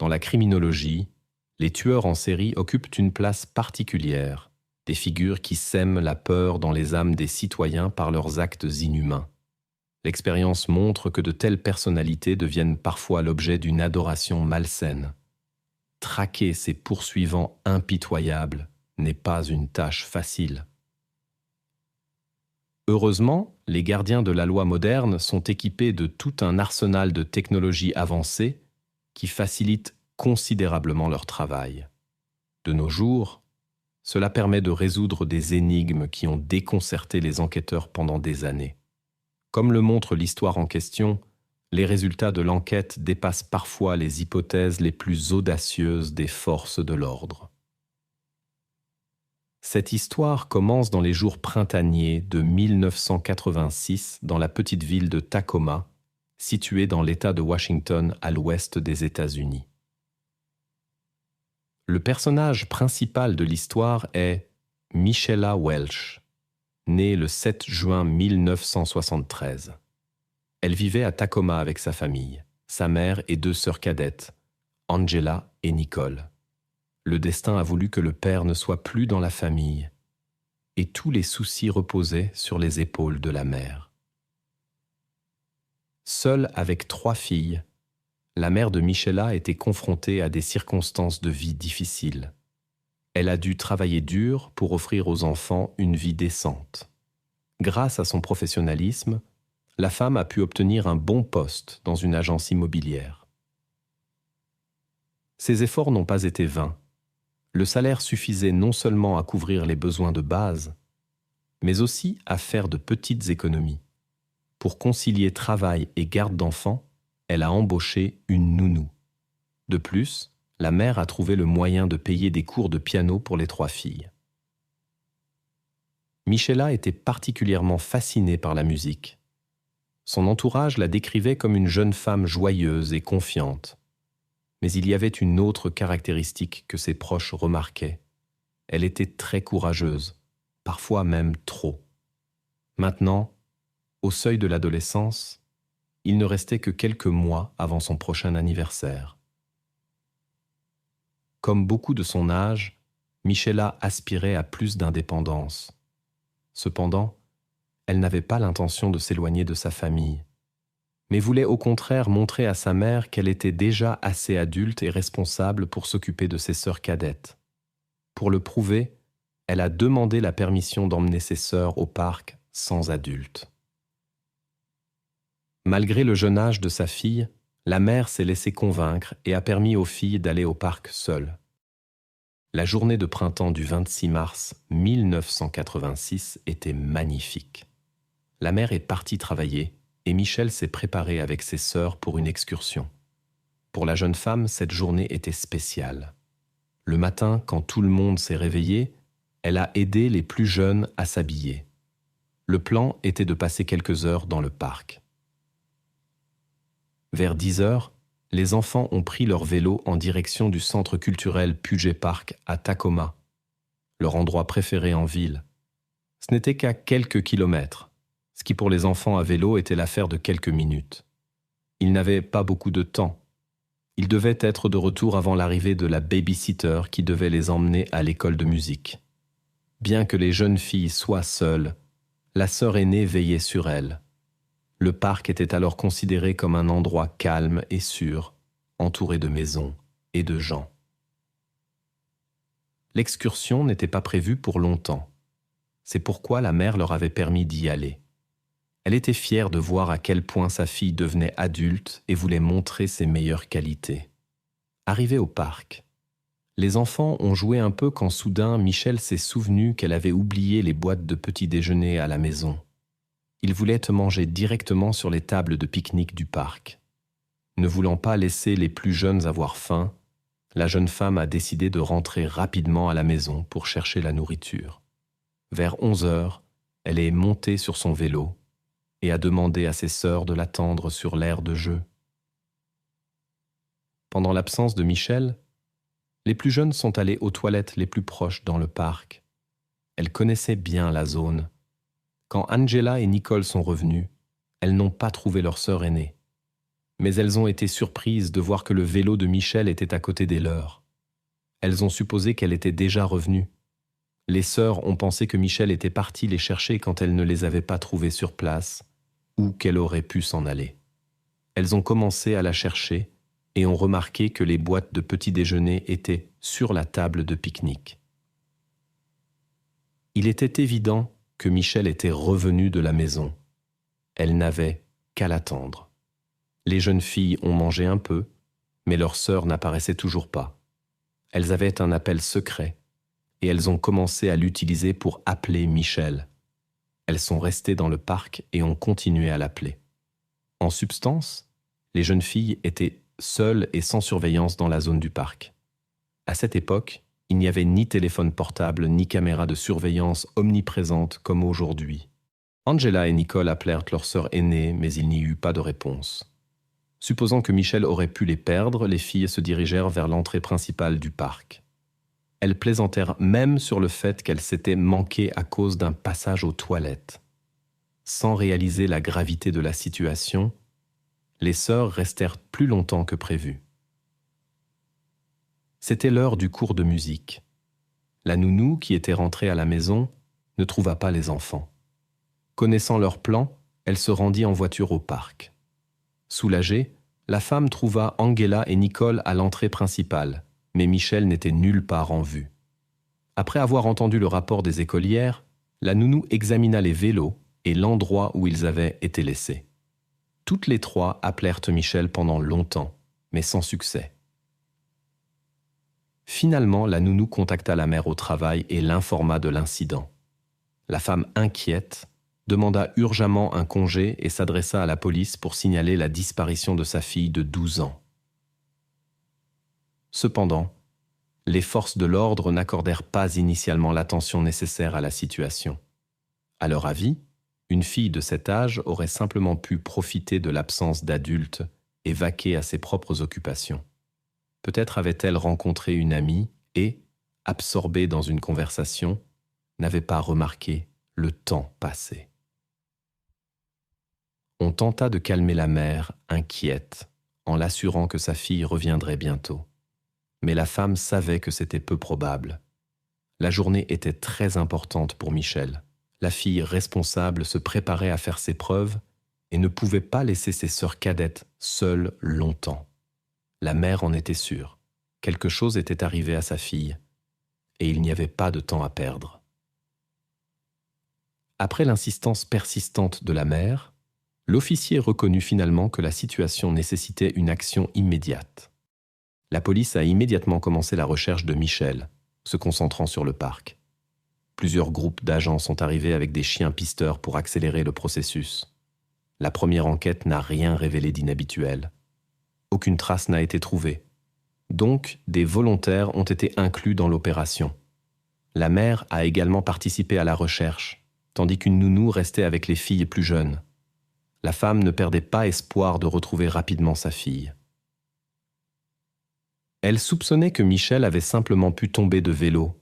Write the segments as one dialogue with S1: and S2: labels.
S1: Dans la criminologie, les tueurs en série occupent une place particulière, des figures qui sèment la peur dans les âmes des citoyens par leurs actes inhumains. L'expérience montre que de telles personnalités deviennent parfois l'objet d'une adoration malsaine. Traquer ces poursuivants impitoyables n'est pas une tâche facile. Heureusement, les gardiens de la loi moderne sont équipés de tout un arsenal de technologies avancées qui facilitent considérablement leur travail. De nos jours, cela permet de résoudre des énigmes qui ont déconcerté les enquêteurs pendant des années. Comme le montre l'histoire en question, les résultats de l'enquête dépassent parfois les hypothèses les plus audacieuses des forces de l'ordre. Cette histoire commence dans les jours printaniers de 1986 dans la petite ville de Tacoma, située dans l'État de Washington à l'ouest des États-Unis. Le personnage principal de l'histoire est Michela Welch, née le 7 juin 1973. Elle vivait à Tacoma avec sa famille, sa mère et 2 sœurs cadettes, Angela et Nicole. Le destin a voulu que le père ne soit plus dans la famille, et tous les soucis reposaient sur les épaules de la mère. Seule avec 3 filles, la mère de Michela était confrontée à des circonstances de vie difficiles. Elle a dû travailler dur pour offrir aux enfants une vie décente. Grâce à son professionnalisme, la femme a pu obtenir un bon poste dans une agence immobilière. Ses efforts n'ont pas été vains. Le salaire suffisait non seulement à couvrir les besoins de base, mais aussi à faire de petites économies. Pour concilier travail et garde d'enfants, elle a embauché une nounou. De plus, la mère a trouvé le moyen de payer des cours de piano pour les 3 filles. Michela était particulièrement fascinée par la musique. Son entourage la décrivait comme une jeune femme joyeuse et confiante. Mais il y avait une autre caractéristique que ses proches remarquaient. Elle était très courageuse, parfois même trop. Maintenant, au seuil de l'adolescence, il ne restait que quelques mois avant son prochain anniversaire. Comme beaucoup de son âge, Michela aspirait à plus d'indépendance. Cependant, elle n'avait pas l'intention de s'éloigner de sa famille, mais voulait au contraire montrer à sa mère qu'elle était déjà assez adulte et responsable pour s'occuper de ses sœurs cadettes. Pour le prouver, elle a demandé la permission d'emmener ses sœurs au parc sans adulte. Malgré le jeune âge de sa fille, la mère s'est laissée convaincre et a permis aux filles d'aller au parc seules. La journée de printemps du 26 mars 1986 était magnifique. La mère est partie travailler et Michel s'est préparé avec ses sœurs pour une excursion. Pour la jeune femme, cette journée était spéciale. Le matin, quand tout le monde s'est réveillé, elle a aidé les plus jeunes à s'habiller. Le plan était de passer quelques heures dans le parc. Vers 10 heures, les enfants ont pris leur vélo en direction du centre culturel Puget Park à Tacoma, leur endroit préféré en ville. Ce n'était qu'à quelques kilomètres, ce qui pour les enfants à vélo était l'affaire de quelques minutes. Ils n'avaient pas beaucoup de temps. Ils devaient être de retour avant l'arrivée de la baby-sitter qui devait les emmener à l'école de musique. Bien que les jeunes filles soient seules, la sœur aînée veillait sur elles. Le parc était alors considéré comme un endroit calme et sûr, entouré de maisons et de gens. L'excursion n'était pas prévue pour longtemps. C'est pourquoi la mère leur avait permis d'y aller. Elle était fière de voir à quel point sa fille devenait adulte et voulait montrer ses meilleures qualités. Arrivée au parc, les enfants ont joué un peu quand soudain Michel s'est souvenu qu'elle avait oublié les boîtes de petit déjeuner à la maison. Il voulait manger directement sur les tables de pique-nique du parc. Ne voulant pas laisser les plus jeunes avoir faim, la jeune femme a décidé de rentrer rapidement à la maison pour chercher la nourriture. Vers 11 heures, elle est montée sur son vélo et a demandé à ses sœurs de l'attendre sur l'aire de jeu. Pendant l'absence de Michel, les plus jeunes sont allés aux toilettes les plus proches dans le parc. Elles connaissaient bien la zone. Quand Angela et Nicole sont revenues, elles n'ont pas trouvé leur sœur aînée. mais elles ont été surprises de voir que le vélo de Michel était à côté des leurs. Elles ont supposé qu'elle était déjà revenue. Les sœurs ont pensé que Michel était parti les chercher quand elle ne les avait pas trouvés sur place, ou qu'elle aurait pu s'en aller. Elles ont commencé à la chercher et ont remarqué que les boîtes de petit déjeuner étaient sur la table de pique-nique. Il était évident que Michel était revenu de la maison. Elle n'avait qu'à l'attendre. Les jeunes filles ont mangé un peu, mais leur sœur n'apparaissait toujours pas. Elles avaient un appel secret et elles ont commencé à l'utiliser pour appeler Michel. Elles sont restées dans le parc et ont continué à l'appeler. En substance, les jeunes filles étaient seules et sans surveillance dans la zone du parc. À cette époque, il n'y avait ni téléphone portable ni caméra de surveillance omniprésente comme aujourd'hui. Angela et Nicole appelèrent leur sœur aînée, mais il n'y eut pas de réponse. Supposant que Michel aurait pu les perdre, les filles se dirigèrent vers l'entrée principale du parc. Elles plaisantèrent même sur le fait qu'elles s'étaient manquées à cause d'un passage aux toilettes. Sans réaliser la gravité de la situation, les sœurs restèrent plus longtemps que prévu. C'était l'heure du cours de musique. La nounou, qui était rentrée à la maison, ne trouva pas les enfants. Connaissant leur plan, elle se rendit en voiture au parc. Soulagée, la femme trouva Angela et Nicole à l'entrée principale, mais Michel n'était nulle part en vue. Après avoir entendu le rapport des écolières, la nounou examina les vélos et l'endroit où ils avaient été laissés. Toutes les trois appelèrent Michel pendant longtemps, mais sans succès. Finalement, la nounou contacta la mère au travail et l'informa de l'incident. La femme inquiète demanda urgemment un congé et s'adressa à la police pour signaler la disparition de sa fille de 12 ans. Cependant, les forces de l'ordre n'accordèrent pas initialement l'attention nécessaire à la situation. À leur avis, une fille de cet âge aurait simplement pu profiter de l'absence d'adultes et vaquer à ses propres occupations. Peut-être avait-elle rencontré une amie et, absorbée dans une conversation, n'avait pas remarqué le temps passé. On tenta de calmer la mère, inquiète, en l'assurant que sa fille reviendrait bientôt. Mais la femme savait que c'était peu probable. La journée était très importante pour Michel. La fille responsable se préparait à faire ses preuves et ne pouvait pas laisser ses sœurs cadettes seules longtemps. La mère en était sûre. Quelque chose était arrivé à sa fille, et il n'y avait pas de temps à perdre. Après l'insistance persistante de la mère, l'officier reconnut finalement que la situation nécessitait une action immédiate. La police a immédiatement commencé la recherche de Michel, se concentrant sur le parc. Plusieurs groupes d'agents sont arrivés avec des chiens pisteurs pour accélérer le processus. La première enquête n'a rien révélé d'inhabituel. Aucune trace n'a été trouvée. Donc, des volontaires ont été inclus dans l'opération. La mère a également participé à la recherche, tandis qu'une nounou restait avec les filles plus jeunes. La femme ne perdait pas espoir de retrouver rapidement sa fille. Elle soupçonnait que Michel avait simplement pu tomber de vélo,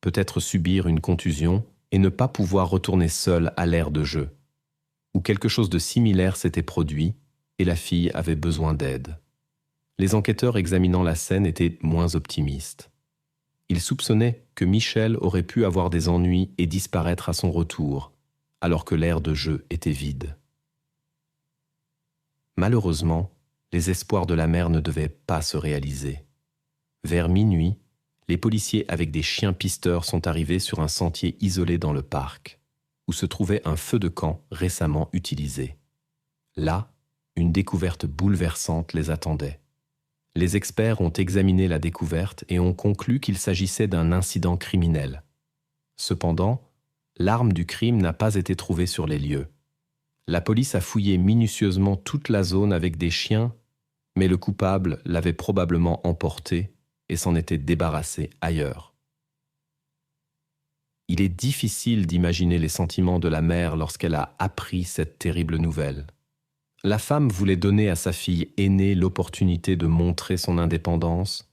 S1: peut-être subir une contusion et ne pas pouvoir retourner seule à l'aire de jeu. Ou quelque chose de similaire s'était produit et la fille avait besoin d'aide. Les enquêteurs examinant la scène étaient moins optimistes. Ils soupçonnaient que Michel aurait pu avoir des ennuis et disparaître à son retour, alors que l'aire de jeu était vide. Malheureusement, les espoirs de la mère ne devaient pas se réaliser. Vers minuit, les policiers avec des chiens pisteurs sont arrivés sur un sentier isolé dans le parc, où se trouvait un feu de camp récemment utilisé. Là, une découverte bouleversante les attendait. Les experts ont examiné la découverte et ont conclu qu'il s'agissait d'un incident criminel. Cependant, l'arme du crime n'a pas été trouvée sur les lieux. La police a fouillé minutieusement toute la zone avec des chiens, mais le coupable l'avait probablement emporté et s'en était débarrassé ailleurs. Il est difficile d'imaginer les sentiments de la mère lorsqu'elle a appris cette terrible nouvelle. La femme voulait donner à sa fille aînée l'opportunité de montrer son indépendance,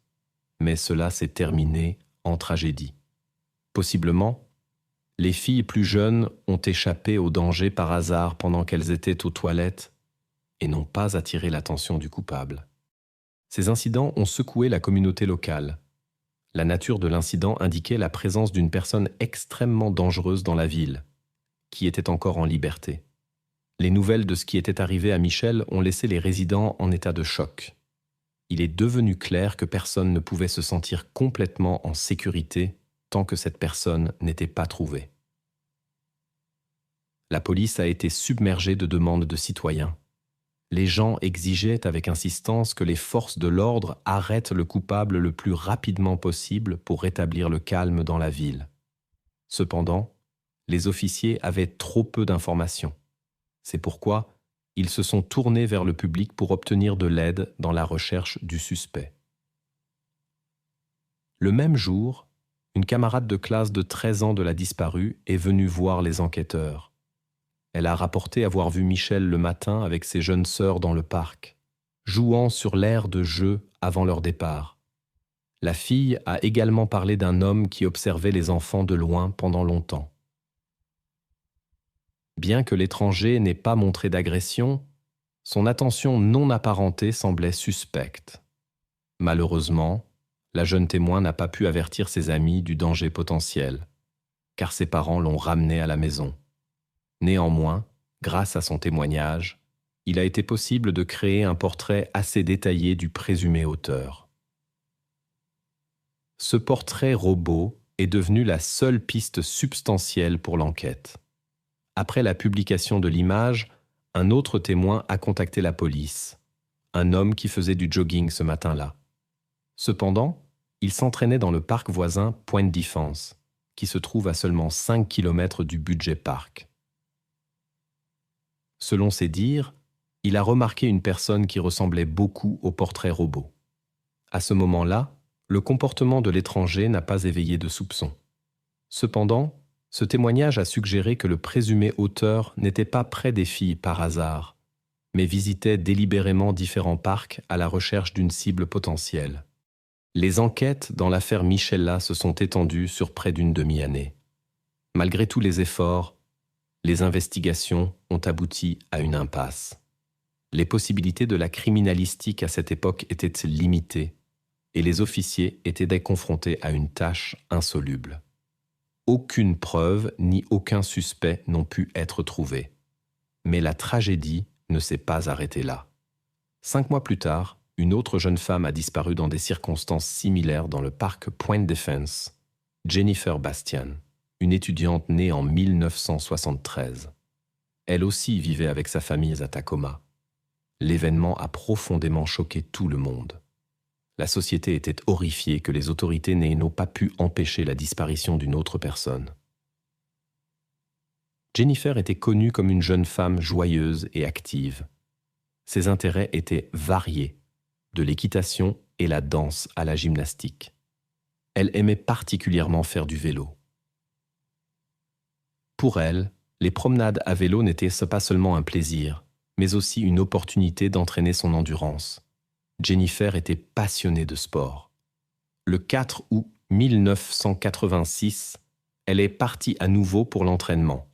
S1: mais cela s'est terminé en tragédie. Possiblement, les filles plus jeunes ont échappé au danger par hasard pendant qu'elles étaient aux toilettes et non pas attirer l'attention du coupable. Ces incidents ont secoué la communauté locale. La nature de l'incident indiquait la présence d'une personne extrêmement dangereuse dans la ville, qui était encore en liberté. Les nouvelles de ce qui était arrivé à Michel ont laissé les résidents en état de choc. Il est devenu clair que personne ne pouvait se sentir complètement en sécurité tant que cette personne n'était pas trouvée. La police a été submergée de demandes de citoyens. Les gens exigeaient avec insistance que les forces de l'ordre arrêtent le coupable le plus rapidement possible pour rétablir le calme dans la ville. Cependant, les officiers avaient trop peu d'informations. C'est pourquoi ils se sont tournés vers le public pour obtenir de l'aide dans la recherche du suspect. Le même jour, une camarade de classe de 13 ans de la disparue est venue voir les enquêteurs. Elle a rapporté avoir vu Michel le matin avec ses jeunes sœurs dans le parc, jouant sur l'aire de jeu avant leur départ. La fille a également parlé d'un homme qui observait les enfants de loin pendant longtemps. Bien que l'étranger n'ait pas montré d'agression, son attention non apparentée semblait suspecte. Malheureusement, la jeune témoin n'a pas pu avertir ses amis du danger potentiel, car ses parents l'ont ramené à la maison. Néanmoins, grâce à son témoignage, il a été possible de créer un portrait assez détaillé du présumé auteur. Ce portrait robot est devenu la seule piste substantielle pour l'enquête. Après la publication de l'image, un autre témoin a contacté la police, un homme qui faisait du jogging ce matin-là. Cependant, il s'entraînait dans le parc voisin Point de Défense, qui se trouve à seulement 5 km du Budget Park. Selon ses dires, il a remarqué une personne qui ressemblait beaucoup au portrait robot. À ce moment-là, le comportement de l'étranger n'a pas éveillé de soupçons. Cependant, ce témoignage a suggéré que le présumé auteur n'était pas près des filles par hasard, mais visitait délibérément différents parcs à la recherche d'une cible potentielle. Les enquêtes dans l'affaire Michella se sont étendues sur près d'une demi-année. Malgré tous les efforts, les investigations ont abouti à une impasse. Les possibilités de la criminalistique à cette époque étaient limitées et les officiers étaient confrontés à une tâche insoluble. Aucune preuve ni aucun suspect n'ont pu être trouvés. Mais la tragédie ne s'est pas arrêtée là. 5 mois plus tard, une autre jeune femme a disparu dans des circonstances similaires dans le parc Point de Défense, Jennifer Bastian, une étudiante née en 1973. Elle aussi vivait avec sa famille à Tacoma. L'événement a profondément choqué tout le monde. La société était horrifiée que les autorités n'aient pas pu empêcher la disparition d'une autre personne. Jennifer était connue comme une jeune femme joyeuse et active. Ses intérêts étaient variés, de l'équitation et la danse à la gymnastique. Elle aimait particulièrement faire du vélo. Pour elle, les promenades à vélo n'étaient pas seulement un plaisir, mais aussi une opportunité d'entraîner son endurance. Jennifer était passionnée de sport. Le 4 août 1986, elle est partie à nouveau pour l'entraînement.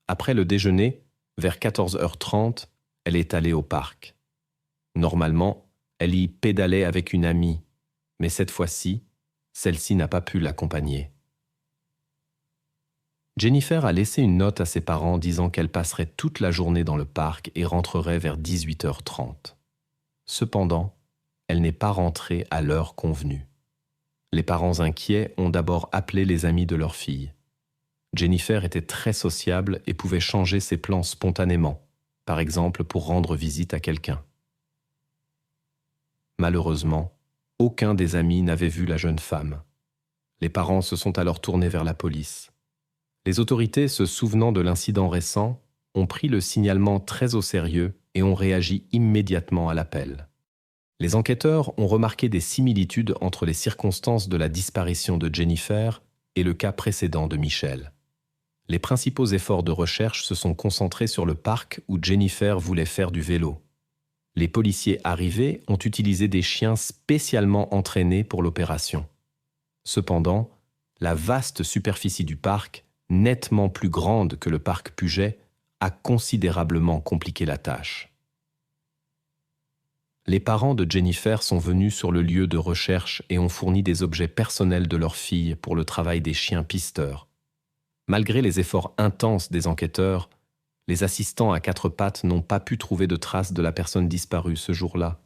S1: Après le déjeuner, vers 14h30, elle est allée au parc. Normalement, elle y pédalait avec une amie, mais cette fois-ci, celle-ci n'a pas pu l'accompagner. Jennifer a laissé une note à ses parents disant qu'elle passerait toute la journée dans le parc et rentrerait vers 18h30. Cependant, elle n'est pas rentrée à l'heure convenue. Les parents inquiets ont d'abord appelé les amis de leur fille. Jennifer était très sociable et pouvait changer ses plans spontanément, par exemple pour rendre visite à quelqu'un. Malheureusement, aucun des amis n'avait vu la jeune femme. Les parents se sont alors tournés vers la police. Les autorités, se souvenant de l'incident récent, ont pris le signalement très au sérieux et ont réagi immédiatement à l'appel. Les enquêteurs ont remarqué des similitudes entre les circonstances de la disparition de Jennifer et le cas précédent de Michel. Les principaux efforts de recherche se sont concentrés sur le parc où Jennifer voulait faire du vélo. Les policiers arrivés ont utilisé des chiens spécialement entraînés pour l'opération. Cependant, la vaste superficie du parc, nettement plus grande que le parc Puget, a considérablement compliqué la tâche. Les parents de Jennifer sont venus sur le lieu de recherche et ont fourni des objets personnels de leur fille pour le travail des chiens pisteurs. Malgré les efforts intenses des enquêteurs, les assistants à quatre pattes n'ont pas pu trouver de traces de la personne disparue ce jour-là.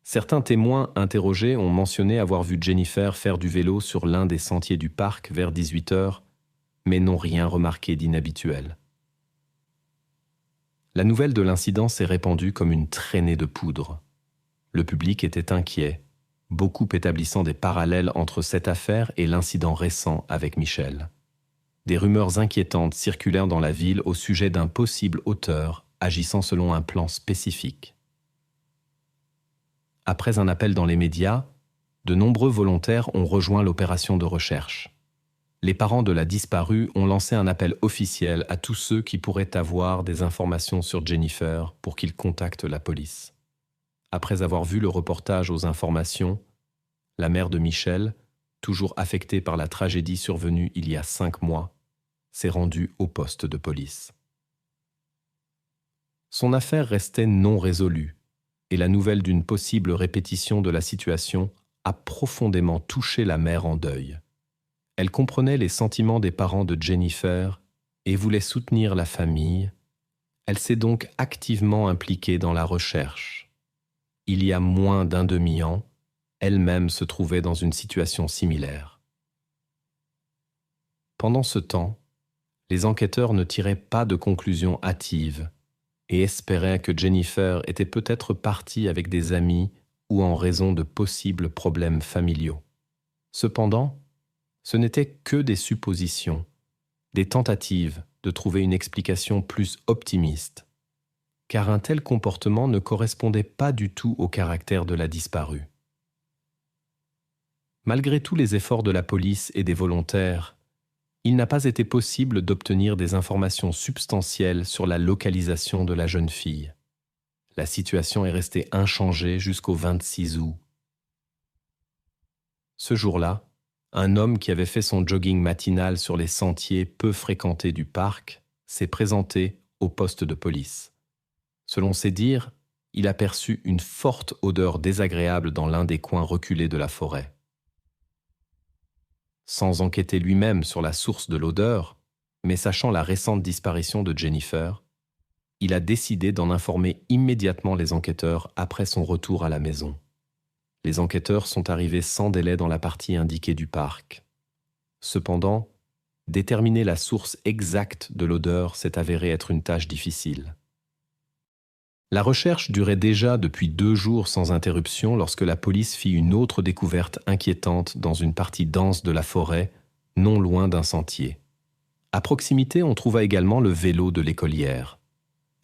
S1: Certains témoins interrogés ont mentionné avoir vu Jennifer faire du vélo sur l'un des sentiers du parc vers 18 heures, mais n'ont rien remarqué d'inhabituel. La nouvelle de l'incident s'est répandue comme une traînée de poudre. Le public était inquiet, beaucoup établissant des parallèles entre cette affaire et l'incident récent avec Michelle. Des rumeurs inquiétantes circulèrent dans la ville au sujet d'un possible auteur agissant selon un plan spécifique. Après un appel dans les médias, de nombreux volontaires ont rejoint l'opération de recherche. Les parents de la disparue ont lancé un appel officiel à tous ceux qui pourraient avoir des informations sur Jennifer pour qu'ils contactent la police. Après avoir vu le reportage aux informations, la mère de Michelle, toujours affectée par la tragédie survenue il y a 5 mois, s'est rendue au poste de police. Son affaire restait non résolue et la nouvelle d'une possible répétition de la situation a profondément touché la mère en deuil. Elle comprenait les sentiments des parents de Jennifer et voulait soutenir la famille. Elle s'est donc activement impliquée dans la recherche. Il y a moins d'un demi-an, elle-même se trouvait dans une situation similaire. Pendant ce temps, les enquêteurs ne tiraient pas de conclusions hâtives et espéraient que Jennifer était peut-être partie avec des amis ou en raison de possibles problèmes familiaux. Cependant, ce n'étaient que des suppositions, des tentatives de trouver une explication plus optimiste, car un tel comportement ne correspondait pas du tout au caractère de la disparue. Malgré tous les efforts de la police et des volontaires, il n'a pas été possible d'obtenir des informations substantielles sur la localisation de la jeune fille. La situation est restée inchangée jusqu'au 26 août. Ce jour-là, un homme qui avait fait son jogging matinal sur les sentiers peu fréquentés du parc s'est présenté au poste de police. Selon ses dires, il aperçut une forte odeur désagréable dans l'un des coins reculés de la forêt. Sans enquêter lui-même sur la source de l'odeur, mais sachant la récente disparition de Jennifer, il a décidé d'en informer immédiatement les enquêteurs après son retour à la maison. Les enquêteurs sont arrivés sans délai dans la partie indiquée du parc. Cependant, déterminer la source exacte de l'odeur s'est avéré être une tâche difficile. La recherche durait déjà depuis 2 jours sans interruption lorsque la police fit une autre découverte inquiétante dans une partie dense de la forêt, non loin d'un sentier. À proximité, on trouva également le vélo de l'écolière.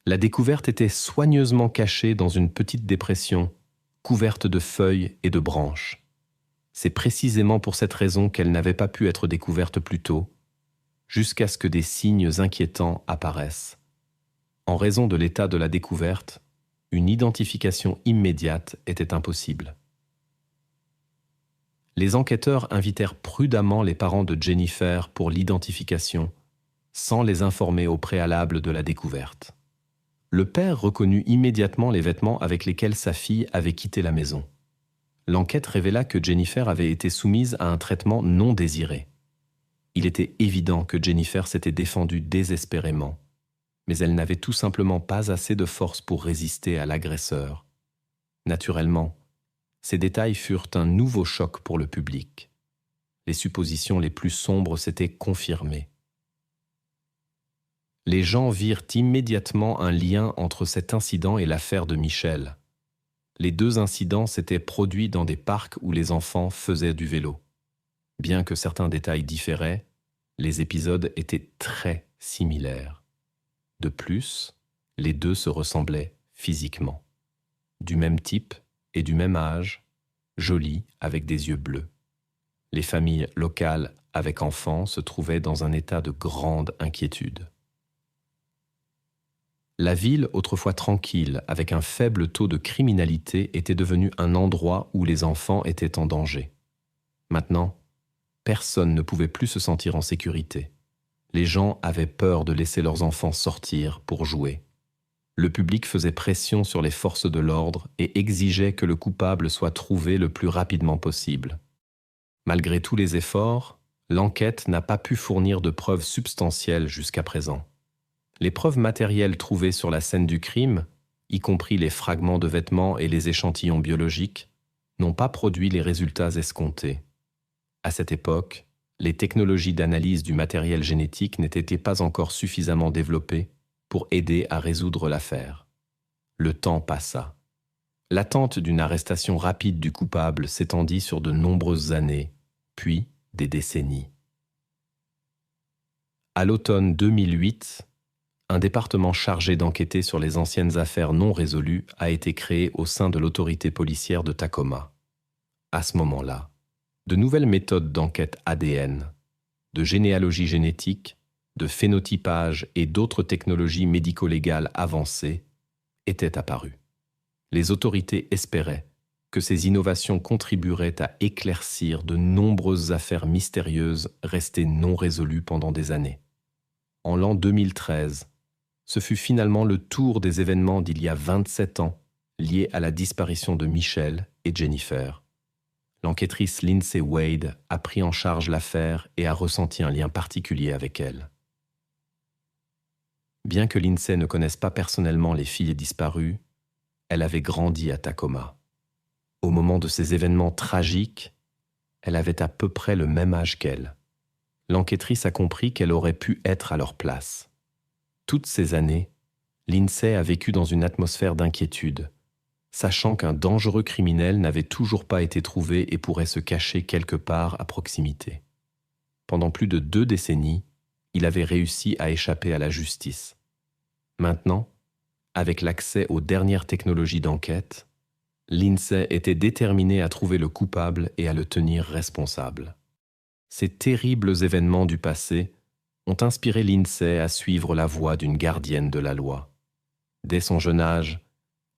S1: La découverte était soigneusement cachée dans une petite dépression, couverte de feuilles et de branches. C'est précisément pour cette raison qu'elle n'avait pas pu être découverte plus tôt, jusqu'à ce que des signes inquiétants apparaissent. En raison de l'état de la découverte, une identification immédiate était impossible. Les enquêteurs invitèrent prudemment les parents de Jennifer pour l'identification, sans les informer au préalable de la découverte. Le père reconnut immédiatement les vêtements avec lesquels sa fille avait quitté la maison. L'enquête révéla que Jennifer avait été soumise à un traitement non désiré. Il était évident que Jennifer s'était défendue désespérément, mais elle n'avait tout simplement pas assez de force pour résister à l'agresseur. Naturellement, ces détails furent un nouveau choc pour le public. Les suppositions les plus sombres s'étaient confirmées. Les gens virent immédiatement un lien entre cet incident et l'affaire de Michelle. Les 2 incidents s'étaient produits dans des parcs où les enfants faisaient du vélo. Bien que certains détails différaient, les épisodes étaient très similaires. De plus, les 2 se ressemblaient physiquement. Du même type et du même âge, jolies avec des yeux bleus. Les familles locales avec enfants se trouvaient dans un état de grande inquiétude. La ville, autrefois tranquille, avec un faible taux de criminalité, était devenue un endroit où les enfants étaient en danger. Maintenant, personne ne pouvait plus se sentir en sécurité. Les gens avaient peur de laisser leurs enfants sortir pour jouer. Le public faisait pression sur les forces de l'ordre et exigeait que le coupable soit trouvé le plus rapidement possible. Malgré tous les efforts, l'enquête n'a pas pu fournir de preuves substantielles jusqu'à présent. Les preuves matérielles trouvées sur la scène du crime, y compris les fragments de vêtements et les échantillons biologiques, n'ont pas produit les résultats escomptés. À cette époque, les technologies d'analyse du matériel génétique n'étaient pas encore suffisamment développées pour aider à résoudre l'affaire. Le temps passa. L'attente d'une arrestation rapide du coupable s'étendit sur de nombreuses années, puis des décennies. À l'automne 2008, un département chargé d'enquêter sur les anciennes affaires non résolues a été créé au sein de l'autorité policière de Tacoma. À ce moment-là, de nouvelles méthodes d'enquête ADN, de généalogie génétique, de phénotypage et d'autres technologies médico-légales avancées étaient apparues. Les autorités espéraient que ces innovations contribueraient à éclaircir de nombreuses affaires mystérieuses restées non résolues pendant des années. En l'an 2013, ce fut finalement le tour des événements d'il y a 27 ans liés à la disparition de Michelle et Jennifer. L'enquêtrice Lindsay Wade a pris en charge l'affaire et a ressenti un lien particulier avec elle. Bien que Lindsay ne connaisse pas personnellement les filles disparues, elle avait grandi à Tacoma. Au moment de ces événements tragiques, elle avait à peu près le même âge qu'elle. L'enquêtrice a compris qu'elle aurait pu être à leur place. Toutes ces années, Lindsay a vécu dans une atmosphère d'inquiétude, sachant qu'un dangereux criminel n'avait toujours pas été trouvé et pourrait se cacher quelque part à proximité. Pendant plus de 2 décennies, il avait réussi à échapper à la justice. Maintenant, avec l'accès aux dernières technologies d'enquête, Lindsay était déterminée à trouver le coupable et à le tenir responsable. Ces terribles événements du passé ont inspiré Lindsay à suivre la voie d'une gardienne de la loi. Dès son jeune âge,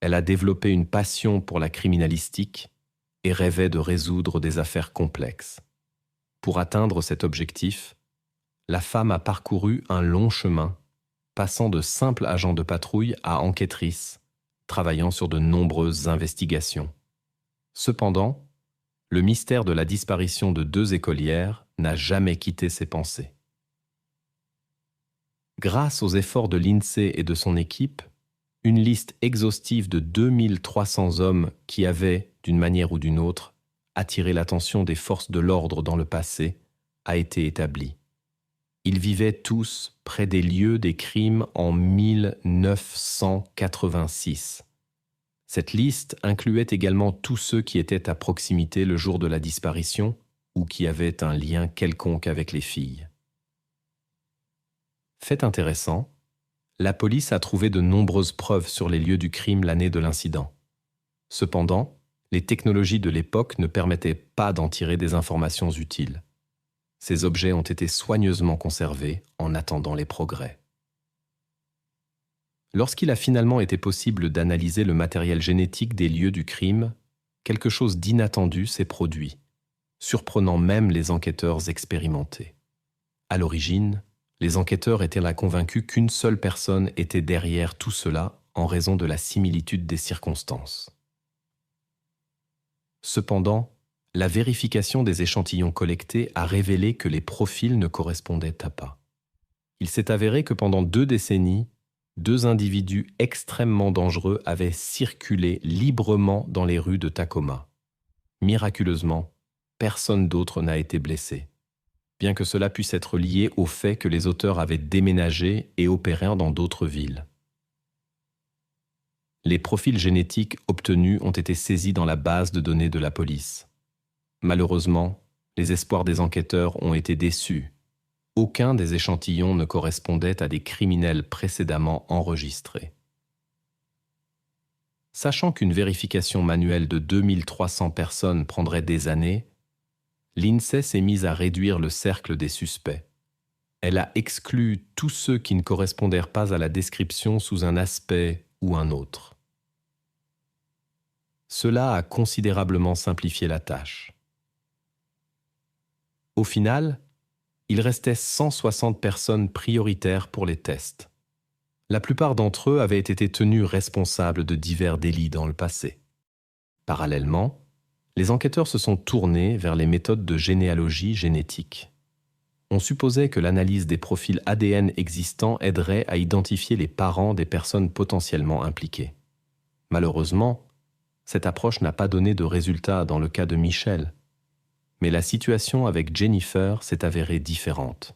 S1: elle a développé une passion pour la criminalistique et rêvait de résoudre des affaires complexes. Pour atteindre cet objectif, la femme a parcouru un long chemin, passant de simple agent de patrouille à enquêtrice, travaillant sur de nombreuses investigations. Cependant, le mystère de la disparition de 2 écolières n'a jamais quitté ses pensées. Grâce aux efforts de Lindsay et de son équipe, une liste exhaustive de 2300 hommes qui avaient, d'une manière ou d'une autre, attiré l'attention des forces de l'ordre dans le passé a été établie. Ils vivaient tous près des lieux des crimes en 1986. Cette liste incluait également tous ceux qui étaient à proximité le jour de la disparition ou qui avaient un lien quelconque avec les filles. Fait intéressant, la police a trouvé de nombreuses preuves sur les lieux du crime l'année de l'incident. Cependant, les technologies de l'époque ne permettaient pas d'en tirer des informations utiles. Ces objets ont été soigneusement conservés en attendant les progrès. Lorsqu'il a finalement été possible d'analyser le matériel génétique des lieux du crime, quelque chose d'inattendu s'est produit, surprenant même les enquêteurs expérimentés. À l'origine, les enquêteurs étaient là convaincus qu'une seule personne était derrière tout cela en raison de la similitude des circonstances. Cependant, la vérification des échantillons collectés a révélé que les profils ne correspondaient pas. Il s'est avéré que pendant 2 décennies, 2 individus extrêmement dangereux avaient circulé librement dans les rues de Tacoma. Miraculeusement, personne d'autre n'a été blessé, bien que cela puisse être lié au fait que les auteurs avaient déménagé et opéré dans d'autres villes. Les profils génétiques obtenus ont été saisis dans la base de données de la police. Malheureusement, les espoirs des enquêteurs ont été déçus. Aucun des échantillons ne correspondait à des criminels précédemment enregistrés. Sachant qu'une vérification manuelle de 2300 personnes prendrait des années, Lindsay s'est mise à réduire le cercle des suspects. Elle a exclu tous ceux qui ne correspondèrent pas à la description sous un aspect ou un autre. Cela a considérablement simplifié la tâche. Au final, il restait 160 personnes prioritaires pour les tests. La plupart d'entre eux avaient été tenus responsables de divers délits dans le passé. Parallèlement, les enquêteurs se sont tournés vers les méthodes de généalogie génétique. On supposait que l'analyse des profils ADN existants aiderait à identifier les parents des personnes potentiellement impliquées. Malheureusement, cette approche n'a pas donné de résultat dans le cas de Michelle, mais la situation avec Jennifer s'est avérée différente.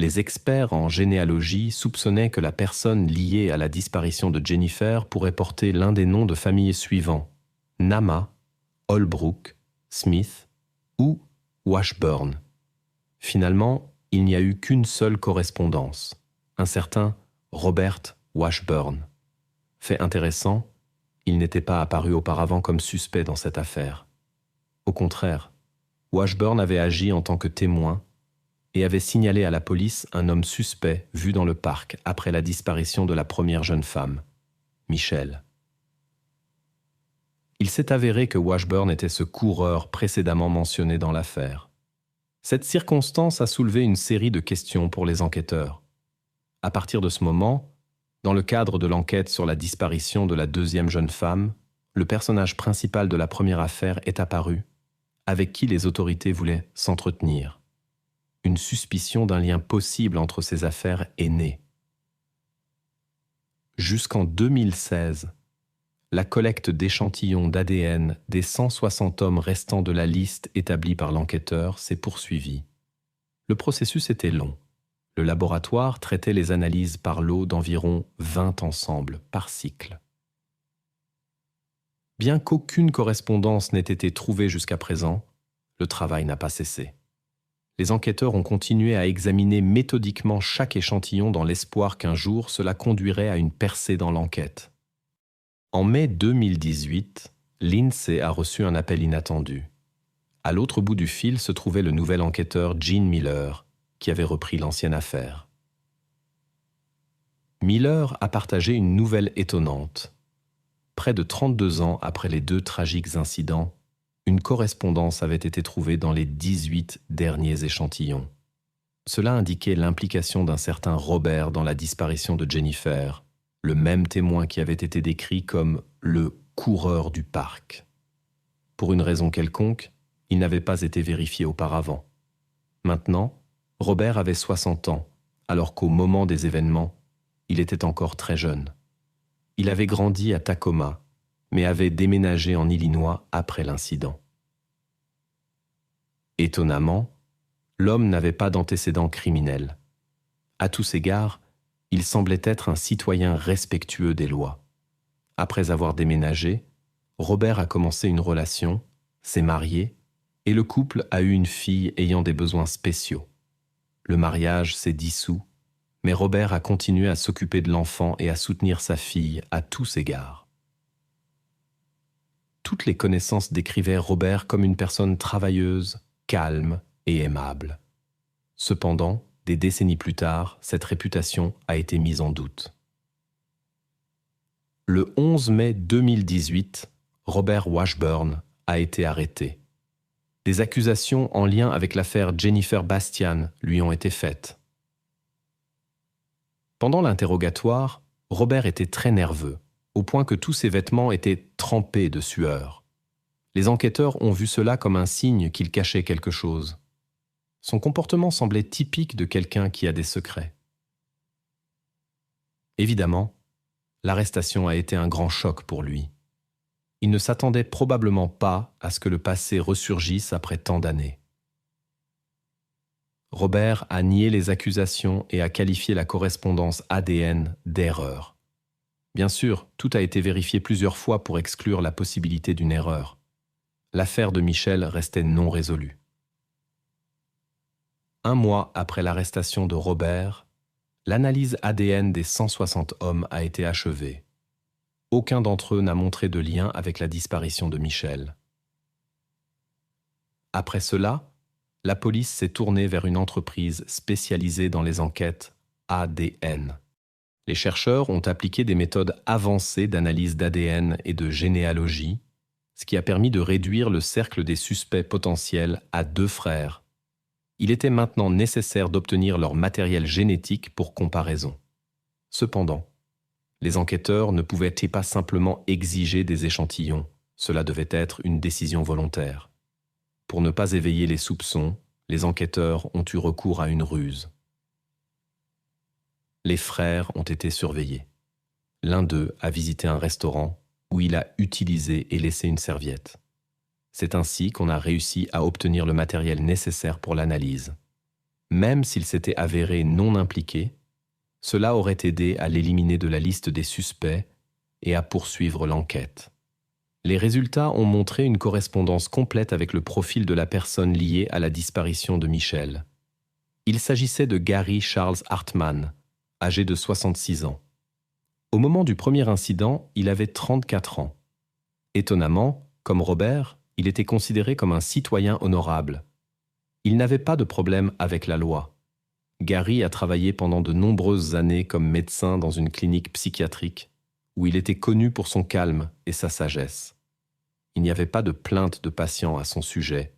S1: Les experts en généalogie soupçonnaient que la personne liée à la disparition de Jennifer pourrait porter l'un des noms de famille suivants: Nama, Holbrook, Smith ou Washburn. Finalement, il n'y a eu qu'une seule correspondance, un certain Robert Washburn. Fait intéressant, il n'était pas apparu auparavant comme suspect dans cette affaire. Au contraire, Washburn avait agi en tant que témoin et avait signalé à la police un homme suspect vu dans le parc après la disparition de la première jeune femme, Michelle. Il s'est avéré que Washburn était ce coureur précédemment mentionné dans l'affaire. Cette circonstance a soulevé une série de questions pour les enquêteurs. À partir de ce moment, dans le cadre de l'enquête sur la disparition de la deuxième jeune femme, le personnage principal de la première affaire est apparu, avec qui les autorités voulaient s'entretenir. Une suspicion d'un lien possible entre ces affaires est née. Jusqu'en 2016, la collecte d'échantillons d'ADN des 160 hommes restants de la liste établie par l'enquêteur s'est poursuivie. Le processus était long. Le laboratoire traitait les analyses par lot d'environ 20 ensembles par cycle. Bien qu'aucune correspondance n'ait été trouvée jusqu'à présent, le travail n'a pas cessé. Les enquêteurs ont continué à examiner méthodiquement chaque échantillon dans l'espoir qu'un jour cela conduirait à une percée dans l'enquête. En mai 2018, l'INSEE a reçu un appel inattendu. À l'autre bout du fil se trouvait le nouvel enquêteur Gene Miller, qui avait repris l'ancienne affaire. Miller a partagé une nouvelle étonnante. Près de 32 ans après les 2 tragiques incidents, une correspondance avait été trouvée dans les 18 derniers échantillons. Cela indiquait l'implication d'un certain Robert dans la disparition de Jennifer, le même témoin qui avait été décrit comme le coureur du parc. Pour une raison quelconque, il n'avait pas été vérifié auparavant. Maintenant, Robert avait 60 ans, alors qu'au moment des événements, il était encore très jeune. Il avait grandi à Tacoma, mais avait déménagé en Illinois après l'incident. Étonnamment, l'homme n'avait pas d'antécédents criminels. À tous égards, il semblait être un citoyen respectueux des lois. Après avoir déménagé, Robert a commencé une relation, s'est marié, et le couple a eu une fille ayant des besoins spéciaux. Le mariage s'est dissous, mais Robert a continué à s'occuper de l'enfant et à soutenir sa fille à tous égards. Toutes les connaissances décrivaient Robert comme une personne travailleuse, calme et aimable. Cependant, des décennies plus tard, cette réputation a été mise en doute. Le 11 mai 2018, Robert Washburn a été arrêté. Des accusations en lien avec l'affaire Jennifer Bastian lui ont été faites. Pendant l'interrogatoire, Robert était très nerveux, au point que tous ses vêtements étaient trempés de sueur. Les enquêteurs ont vu cela comme un signe qu'il cachait quelque chose. Son comportement semblait typique de quelqu'un qui a des secrets. Évidemment, l'arrestation a été un grand choc pour lui. Il ne s'attendait probablement pas à ce que le passé ressurgisse après tant d'années. Robert a nié les accusations et a qualifié la correspondance ADN d'erreur. Bien sûr, tout a été vérifié plusieurs fois pour exclure la possibilité d'une erreur. L'affaire de Michelle restait non résolue. 1 mois après l'arrestation de Robert, l'analyse ADN des 160 hommes a été achevée. Aucun d'entre eux n'a montré de lien avec la disparition de Michelle. Après cela, la police s'est tournée vers une entreprise spécialisée dans les enquêtes ADN. Les chercheurs ont appliqué des méthodes avancées d'analyse d'ADN et de généalogie, ce qui a permis de réduire le cercle des suspects potentiels à 2 frères, Il était maintenant nécessaire d'obtenir leur matériel génétique pour comparaison. Cependant, les enquêteurs ne pouvaient pas simplement exiger des échantillons, cela devait être une décision volontaire. Pour ne pas éveiller les soupçons, les enquêteurs ont eu recours à une ruse. Les frères ont été surveillés. L'un d'eux a visité un restaurant où il a utilisé et laissé une serviette. C'est ainsi qu'on a réussi à obtenir le matériel nécessaire pour l'analyse. Même s'il s'était avéré non impliqué, cela aurait aidé à l'éliminer de la liste des suspects et à poursuivre l'enquête. Les résultats ont montré une correspondance complète avec le profil de la personne liée à la disparition de Michelle. Il s'agissait de Gary Charles Hartman, âgé de 66 ans. Au moment du premier incident, il avait 34 ans. Étonnamment, comme Robert, il était considéré comme un citoyen honorable. Il n'avait pas de problème avec la loi. Gary a travaillé pendant de nombreuses années comme médecin dans une clinique psychiatrique, où il était connu pour son calme et sa sagesse. Il n'y avait pas de plainte de patients à son sujet,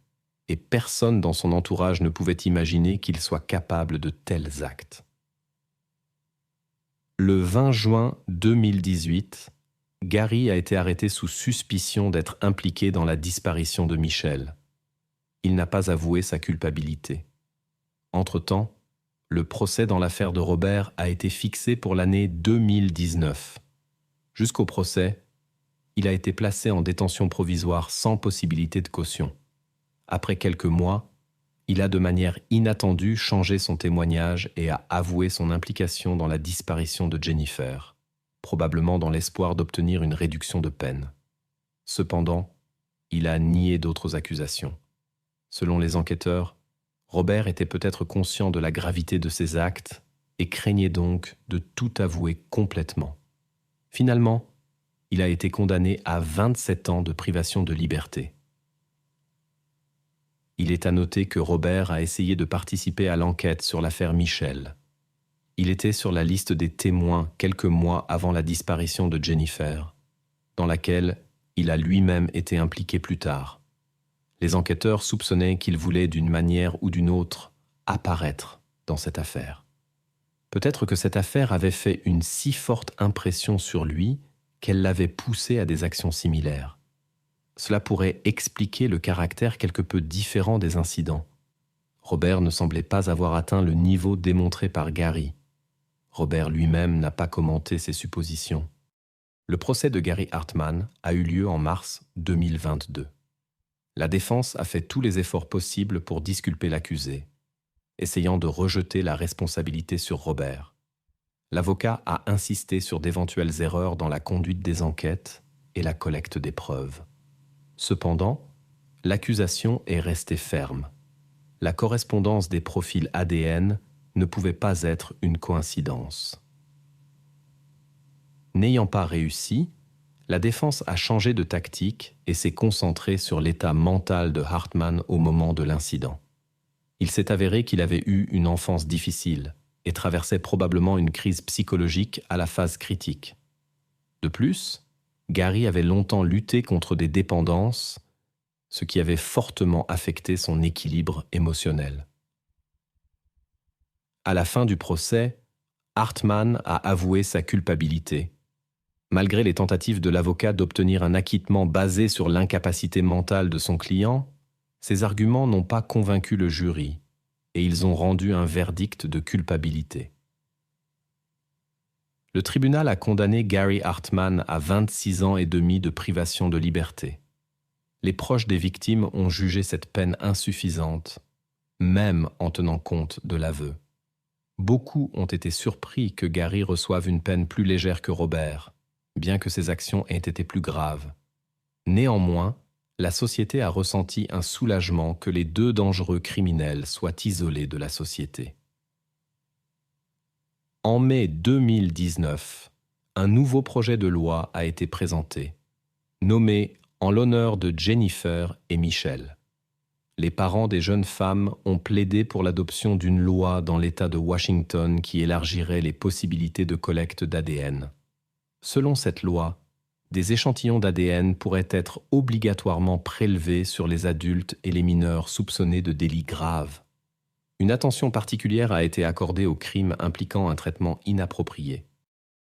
S1: et personne dans son entourage ne pouvait imaginer qu'il soit capable de tels actes. Le 20 juin 2018, Gary a été arrêté sous suspicion d'être impliqué dans la disparition de Michelle. Il n'a pas avoué sa culpabilité. Entre-temps, le procès dans l'affaire de Robert a été fixé pour l'année 2019. Jusqu'au procès, il a été placé en détention provisoire sans possibilité de caution. Après quelques mois, il a de manière inattendue changé son témoignage et a avoué son implication dans la disparition de Jennifer, probablement dans l'espoir d'obtenir une réduction de peine. Cependant, il a nié d'autres accusations. Selon les enquêteurs, Robert était peut-être conscient de la gravité de ses actes et craignait donc de tout avouer complètement. Finalement, il a été condamné à 27 ans de privation de liberté. Il est à noter que Robert a essayé de participer à l'enquête sur l'affaire Michelle. Il était sur la liste des témoins quelques mois avant la disparition de Jennifer, dans laquelle il a lui-même été impliqué plus tard. Les enquêteurs soupçonnaient qu'il voulait d'une manière ou d'une autre apparaître dans cette affaire. Peut-être que cette affaire avait fait une si forte impression sur lui qu'elle l'avait poussé à des actions similaires. Cela pourrait expliquer le caractère quelque peu différent des incidents. Robert ne semblait pas avoir atteint le niveau démontré par Gary. Robert lui-même n'a pas commenté ces suppositions. Le procès de Gary Hartman a eu lieu en mars 2022. La défense a fait tous les efforts possibles pour disculper l'accusé, essayant de rejeter la responsabilité sur Robert. L'avocat a insisté sur d'éventuelles erreurs dans la conduite des enquêtes et la collecte des preuves. Cependant, l'accusation est restée ferme. La correspondance des profils ADN ne pouvait pas être une coïncidence. N'ayant pas réussi, la défense a changé de tactique et s'est concentrée sur l'état mental de Hartman au moment de l'incident. Il s'est avéré qu'il avait eu une enfance difficile et traversait probablement une crise psychologique à la phase critique. De plus, Gary avait longtemps lutté contre des dépendances, ce qui avait fortement affecté son équilibre émotionnel. À la fin du procès, Hartman a avoué sa culpabilité. Malgré les tentatives de l'avocat d'obtenir un acquittement basé sur l'incapacité mentale de son client, ces arguments n'ont pas convaincu le jury et ils ont rendu un verdict de culpabilité. Le tribunal a condamné Gary Hartman à 26 ans et demi de privation de liberté. Les proches des victimes ont jugé cette peine insuffisante, même en tenant compte de l'aveu. Beaucoup ont été surpris que Gary reçoive une peine plus légère que Robert, bien que ses actions aient été plus graves. Néanmoins, la société a ressenti un soulagement que les deux dangereux criminels soient isolés de la société. En mai 2019, un nouveau projet de loi a été présenté, nommé en l'honneur de Jennifer et Michelle. Les parents des jeunes femmes ont plaidé pour l'adoption d'une loi dans l'État de Washington qui élargirait les possibilités de collecte d'ADN. Selon cette loi, des échantillons d'ADN pourraient être obligatoirement prélevés sur les adultes et les mineurs soupçonnés de délits graves. Une attention particulière a été accordée aux crimes impliquant un traitement inapproprié.